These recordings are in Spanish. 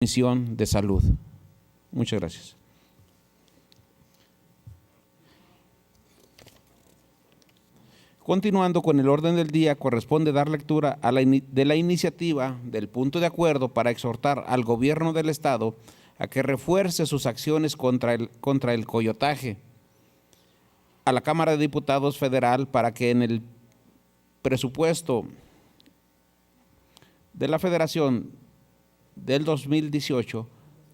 Comisión de Salud. Muchas gracias. Continuando con el orden del día, corresponde dar lectura de la iniciativa del punto de acuerdo para exhortar al gobierno del Estado a que refuerce sus acciones contra el coyotaje, a la Cámara de Diputados Federal para que en el presupuesto de la Federación del 2018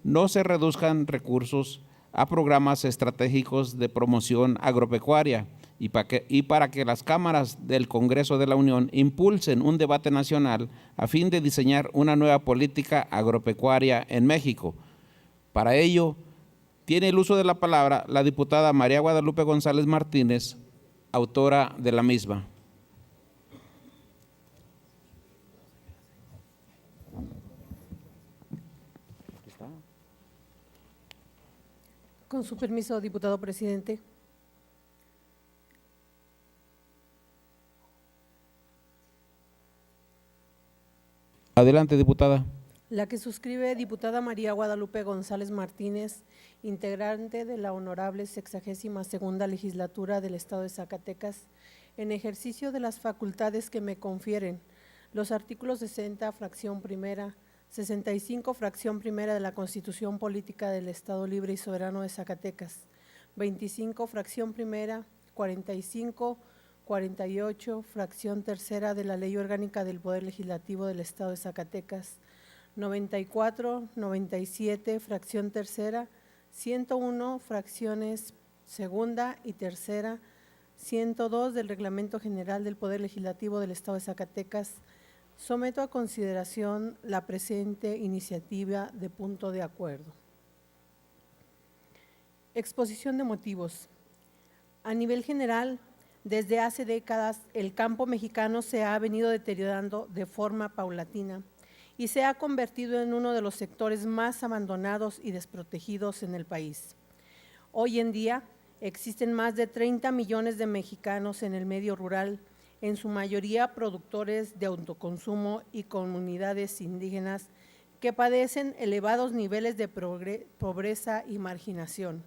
no se reduzcan recursos a programas estratégicos de promoción agropecuaria y para que las cámaras del Congreso de la Unión impulsen un debate nacional a fin de diseñar una nueva política agropecuaria en México. Para ello, tiene el uso de la palabra la diputada María Guadalupe González Martínez, autora de la misma. Con su permiso, diputado presidente. Adelante, diputada. La que suscribe, diputada María Guadalupe González Martínez, integrante de la honorable 62ª legislatura del Estado de Zacatecas, en ejercicio de las facultades que me confieren los artículos 60, fracción primera, 65, fracción primera de la Constitución Política del Estado Libre y Soberano de Zacatecas, 25, fracción primera, 45, 48, fracción tercera de la Ley Orgánica del Poder Legislativo del Estado de Zacatecas, 94, 97, fracción tercera, 101, fracciones segunda y tercera, 102 del Reglamento General del Poder Legislativo del Estado de Zacatecas. Someto a consideración la presente iniciativa de punto de acuerdo. Exposición de motivos. A nivel general, desde hace décadas, el campo mexicano se ha venido deteriorando de forma paulatina y se ha convertido en uno de los sectores más abandonados y desprotegidos en el país. Hoy en día, existen más de 30 millones de mexicanos en el medio rural, en su mayoría productores de autoconsumo y comunidades indígenas que padecen elevados niveles de pobreza y marginación.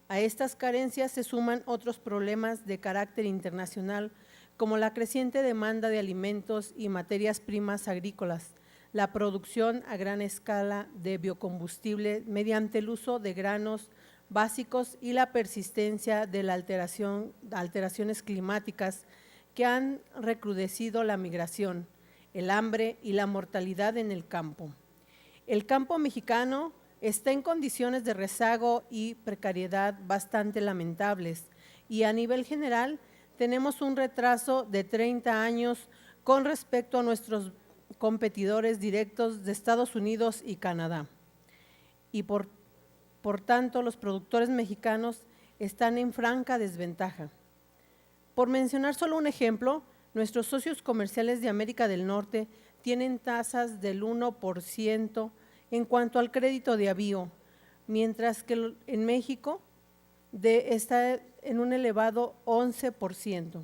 A estas carencias se suman otros problemas de carácter internacional, como la creciente demanda de alimentos y materias primas agrícolas, la producción a gran escala de biocombustible mediante el uso de granos básicos y la persistencia de la alteraciones climáticas que han recrudecido la migración, el hambre y la mortalidad en el campo. El campo mexicano está en condiciones de rezago y precariedad bastante lamentables y a nivel general tenemos un retraso de 30 años con respecto a nuestros competidores directos de Estados Unidos y Canadá. Y por tanto, los productores mexicanos están en franca desventaja. Por mencionar solo un ejemplo, nuestros socios comerciales de América del Norte tienen tasas del 1% en cuanto al crédito de avío, mientras que en México está en un elevado 11%.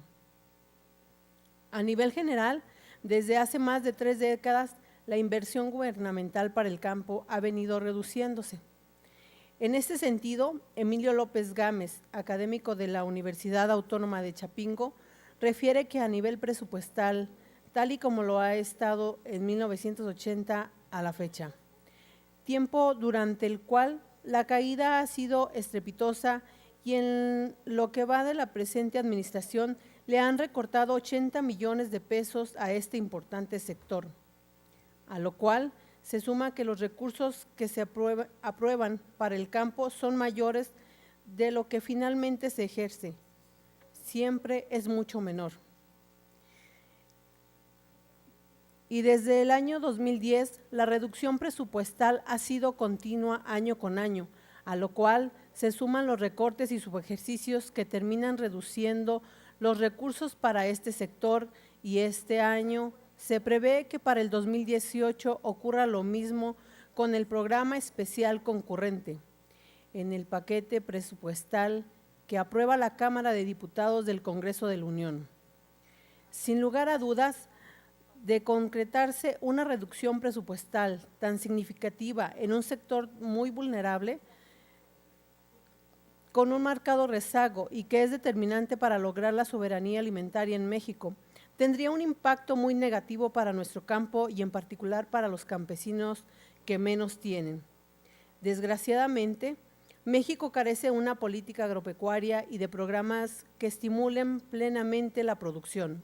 A nivel general, desde hace más de 3 décadas, la inversión gubernamental para el campo ha venido reduciéndose. En este sentido, Emilio López Gámez, académico de la Universidad Autónoma de Chapingo, refiere que a nivel presupuestal, tal y como lo ha estado en 1980 a la fecha, tiempo durante el cual la caída ha sido estrepitosa y en lo que va de la presente administración le han recortado 80 millones de pesos a este importante sector, a lo cual se suma que los recursos que se aprueban para el campo son mayores de lo que finalmente se ejerce. Siempre es mucho menor. Y desde el año 2010, la reducción presupuestal ha sido continua año con año, a lo cual se suman los recortes y subejercicios que terminan reduciendo los recursos para este sector y este año se prevé que para el 2018 ocurra lo mismo con el programa especial concurrente en el paquete presupuestal que aprueba la Cámara de Diputados del Congreso de la Unión. Sin lugar a dudas, De concretarse una reducción presupuestal tan significativa en un sector muy vulnerable, con un marcado rezago y que es determinante para lograr la soberanía alimentaria en México, tendría un impacto muy negativo para nuestro campo y en particular para los campesinos que menos tienen. Desgraciadamente, México carece de una política agropecuaria y de programas que estimulen plenamente la producción,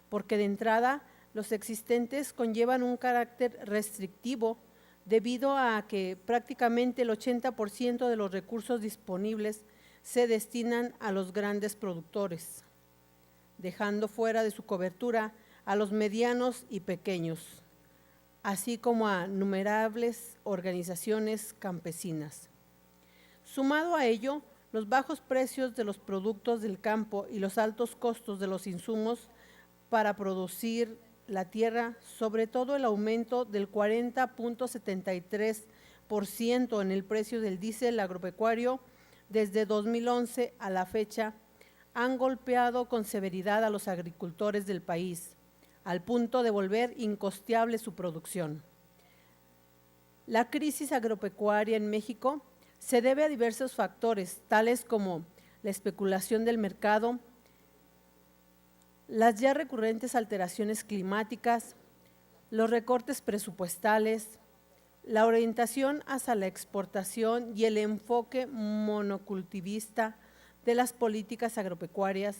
porque de entrada los existentes conllevan un carácter restrictivo debido a que prácticamente el 80% de los recursos disponibles se destinan a los grandes productores, dejando fuera de su cobertura a los medianos y pequeños, así como a innumerables organizaciones campesinas. Sumado a ello, los bajos precios de los productos del campo y los altos costos de los insumos para producir la tierra, sobre todo el aumento del 40.73% en el precio del diésel agropecuario desde 2011 a la fecha, han golpeado con severidad a los agricultores del país, al punto de volver incosteable su producción. La crisis agropecuaria en México se debe a diversos factores, tales como la especulación del mercado, las ya recurrentes alteraciones climáticas, los recortes presupuestales, la orientación hacia la exportación y el enfoque monocultivista de las políticas agropecuarias,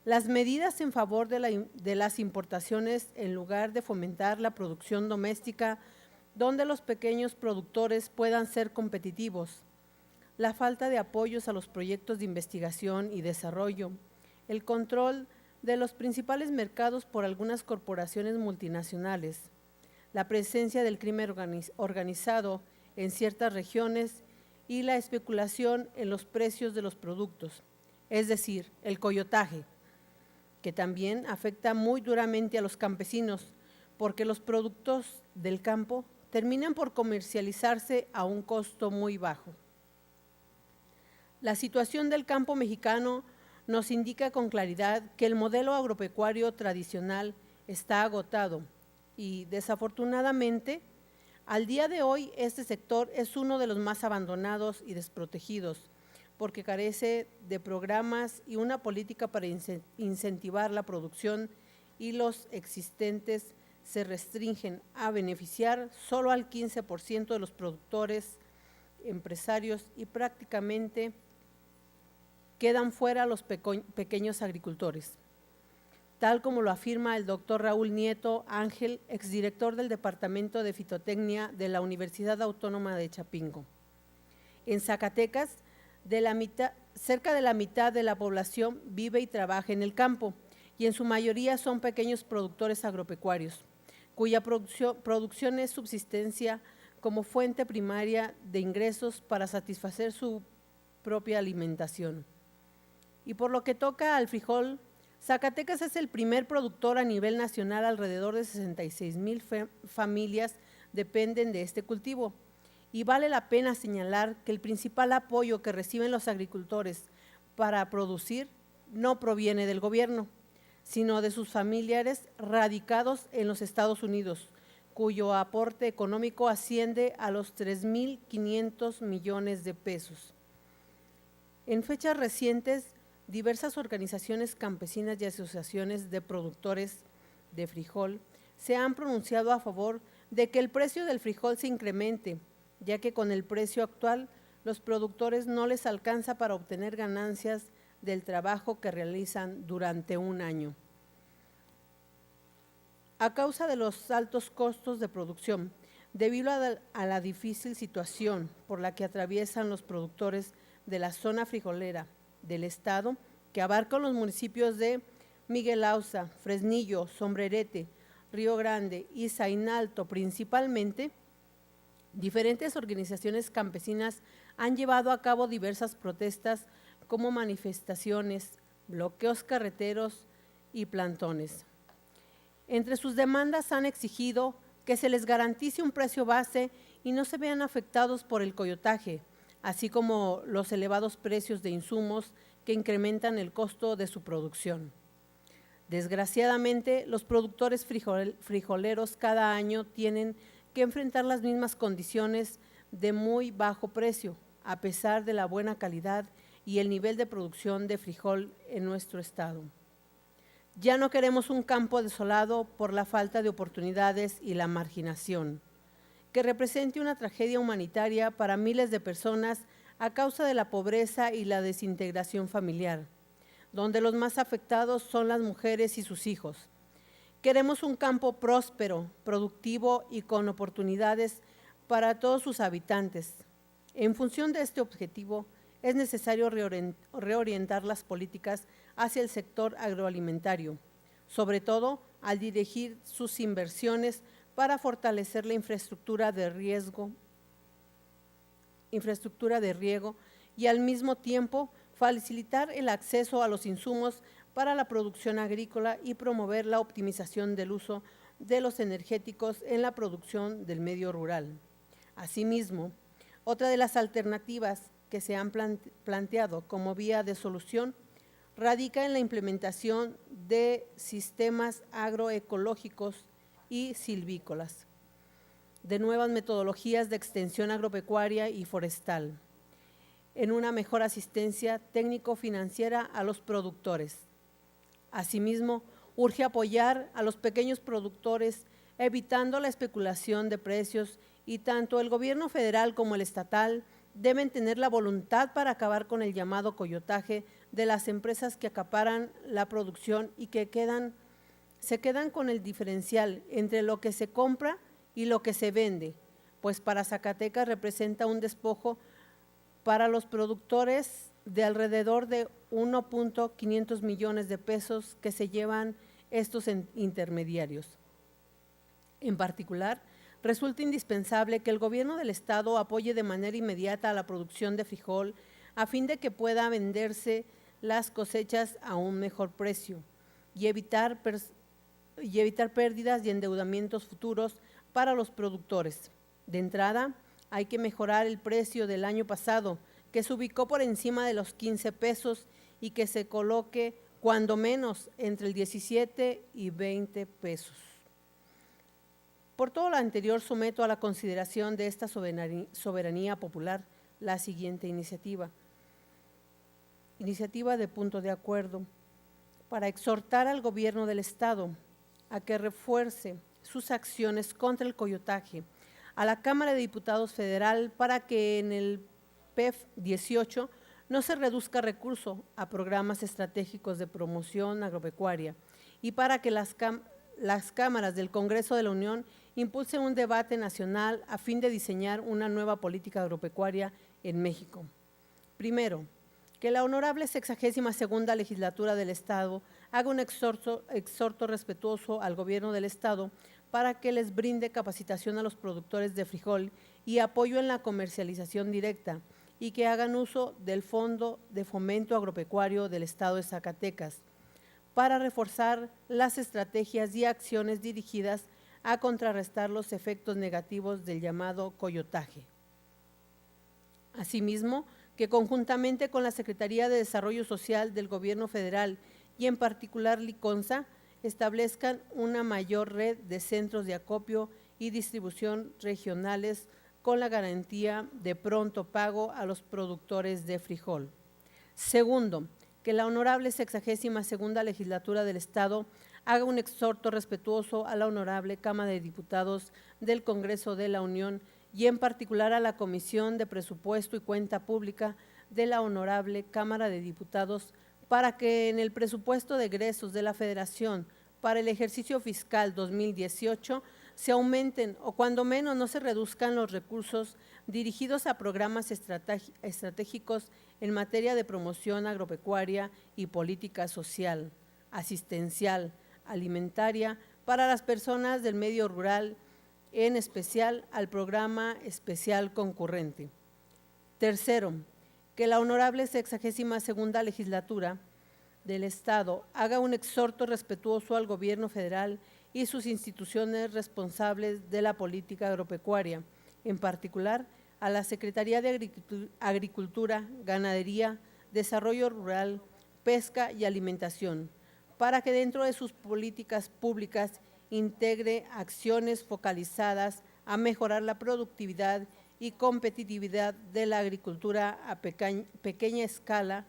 las medidas en favor de las importaciones en lugar de fomentar la producción doméstica donde los pequeños productores puedan ser competitivos, la falta de apoyos a los proyectos de investigación y desarrollo, el control de los principales mercados por algunas corporaciones multinacionales, la presencia del crimen organizado en ciertas regiones y la especulación en los precios de los productos, es decir, el coyotaje, que también afecta muy duramente a los campesinos, porque los productos del campo terminan por comercializarse a un costo muy bajo. La situación del campo mexicano nos indica con claridad que el modelo agropecuario tradicional está agotado y, desafortunadamente, al día de hoy este sector es uno de los más abandonados y desprotegidos, porque carece de programas y una política para incentivar la producción y los existentes se restringen a beneficiar solo al 15% de los productores, empresarios y prácticamente quedan fuera los pequeños agricultores, tal como lo afirma el doctor Raúl Nieto Ángel, exdirector del Departamento de Fitotecnia de la Universidad Autónoma de Chapingo. En Zacatecas, cerca de la mitad de la población vive y trabaja en el campo y en su mayoría son pequeños productores agropecuarios, cuya producción es subsistencia como fuente primaria de ingresos para satisfacer su propia alimentación. Y por lo que toca al frijol, Zacatecas es el primer productor a nivel nacional, alrededor de 66,000 familias dependen de este cultivo. Y vale la pena señalar que el principal apoyo que reciben los agricultores para producir no proviene del gobierno, sino de sus familiares radicados en los Estados Unidos, cuyo aporte económico asciende a los 3.500 millones de pesos. En fechas recientes, diversas organizaciones campesinas y asociaciones de productores de frijol se han pronunciado a favor de que el precio del frijol se incremente, ya que con el precio actual los productores no les alcanza para obtener ganancias del trabajo que realizan durante un año. A causa de los altos costos de producción, debido a la difícil situación por la que atraviesan los productores de la zona frijolera del estado, que abarcan los municipios de Miguel Auza, Fresnillo, Sombrerete, Río Grande y Zainalto principalmente, diferentes organizaciones campesinas han llevado a cabo diversas protestas como manifestaciones, bloqueos carreteros y plantones. Entre sus demandas han exigido que se les garantice un precio base y no se vean afectados por el coyotaje, así como los elevados precios de insumos que incrementan el costo de su producción. Desgraciadamente, los productores frijoleros cada año tienen que enfrentar las mismas condiciones de muy bajo precio, a pesar de la buena calidad y el nivel de producción de frijol en nuestro estado. Ya no queremos un campo desolado por la falta de oportunidades y la marginación, que represente una tragedia humanitaria para miles de personas a causa de la pobreza y la desintegración familiar, donde los más afectados son las mujeres y sus hijos. Queremos un campo próspero, productivo y con oportunidades para todos sus habitantes. En función de este objetivo, es necesario reorientar las políticas hacia el sector agroalimentario, sobre todo al dirigir sus inversiones para fortalecer la infraestructura de riego y al mismo tiempo facilitar el acceso a los insumos para la producción agrícola y promover la optimización del uso de los energéticos en la producción del medio rural. Asimismo, otra de las alternativas que se han planteado como vía de solución radica en la implementación de sistemas agroecológicos y silvícolas, de nuevas metodologías de extensión agropecuaria y forestal, en una mejor asistencia técnico-financiera a los productores. Asimismo, urge apoyar a los pequeños productores, evitando la especulación de precios, y tanto el gobierno federal como el estatal deben tener la voluntad para acabar con el llamado coyotaje de las empresas que acaparan la producción y que se quedan con el diferencial entre lo que se compra y lo que se vende, pues para Zacatecas representa un despojo para los productores de alrededor de 1.500 millones de pesos que se llevan estos intermediarios. En particular, resulta indispensable que el gobierno del estado apoye de manera inmediata a la producción de frijol a fin de que pueda venderse las cosechas a un mejor precio y evitar pérdidas y endeudamientos futuros para los productores. De entrada, hay que mejorar el precio del año pasado, que se ubicó por encima de los 15 pesos y que se coloque cuando menos entre el 17 y 20 pesos. Por todo lo anterior, someto a la consideración de esta soberanía popular la siguiente iniciativa. Iniciativa de punto de acuerdo para exhortar al gobierno del estado a que refuerce sus acciones contra el coyotaje, a la Cámara de Diputados Federal para que en el PEF 18 no se reduzca recurso a programas estratégicos de promoción agropecuaria y para que las cámaras del Congreso de la Unión impulsen un debate nacional a fin de diseñar una nueva política agropecuaria en México. Primero, que la honorable 62ª legislatura del Estado haga un exhorto respetuoso al gobierno del Estado para que les brinde capacitación a los productores de frijol y apoyo en la comercialización directa, y que hagan uso del Fondo de Fomento Agropecuario del Estado de Zacatecas para reforzar las estrategias y acciones dirigidas a contrarrestar los efectos negativos del llamado coyotaje. Asimismo, que conjuntamente con la Secretaría de Desarrollo Social del Gobierno Federal y en particular Liconza, establezcan una mayor red de centros de acopio y distribución regionales con la garantía de pronto pago a los productores de frijol. Segundo, que la honorable 62ª legislatura del Estado haga un exhorto respetuoso a la honorable Cámara de Diputados del Congreso de la Unión y en particular a la Comisión de Presupuesto y Cuenta Pública de la honorable Cámara de Diputados para que en el presupuesto de egresos de la Federación para el ejercicio fiscal 2018 se aumenten o cuando menos no se reduzcan los recursos dirigidos a programas estratégicos en materia de promoción agropecuaria y política social, asistencial, alimentaria para las personas del medio rural, en especial al programa especial concurrente. Tercero, que la honorable 62ª legislatura del Estado haga un exhorto respetuoso al gobierno federal y sus instituciones responsables de la política agropecuaria, en particular a la Secretaría de Agricultura, Ganadería, Desarrollo Rural, Pesca y Alimentación, para que dentro de sus políticas públicas integre acciones focalizadas a mejorar la productividad y competitividad de la agricultura a pequeña escala,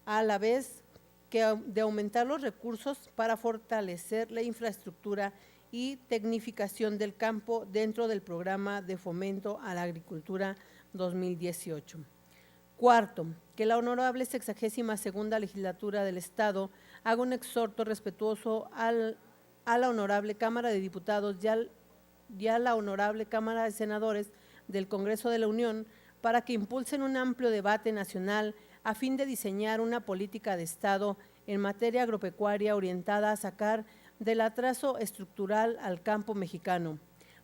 a la vez que de aumentar los recursos para fortalecer la infraestructura y tecnificación del campo dentro del programa de fomento a la agricultura 2018. Cuarto, que la honorable 62ª legislatura del Estado haga un exhorto respetuoso a la honorable Cámara de Diputados y a la honorable Cámara de Senadores del Congreso de la Unión para que impulsen un amplio debate nacional a fin de diseñar una política de Estado en materia agropecuaria orientada a sacar del atraso estructural al campo mexicano,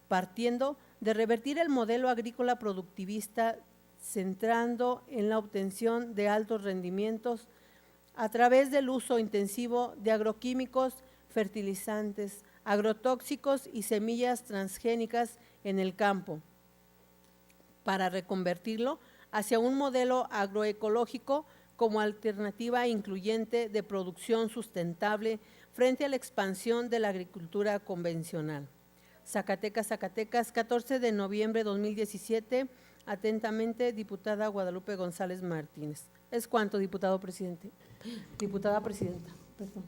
partiendo de revertir el modelo agrícola productivista, centrando en la obtención de altos rendimientos a través del uso intensivo de agroquímicos, fertilizantes, agrotóxicos y semillas transgénicas en el campo, para reconvertirlo hacia un modelo agroecológico como alternativa incluyente de producción sustentable frente a la expansión de la agricultura convencional. Zacatecas, Zacatecas, 14 de noviembre de 2017. Atentamente, diputada Guadalupe González Martínez. Es cuanto, diputado presidente. Diputada presidenta, perdón.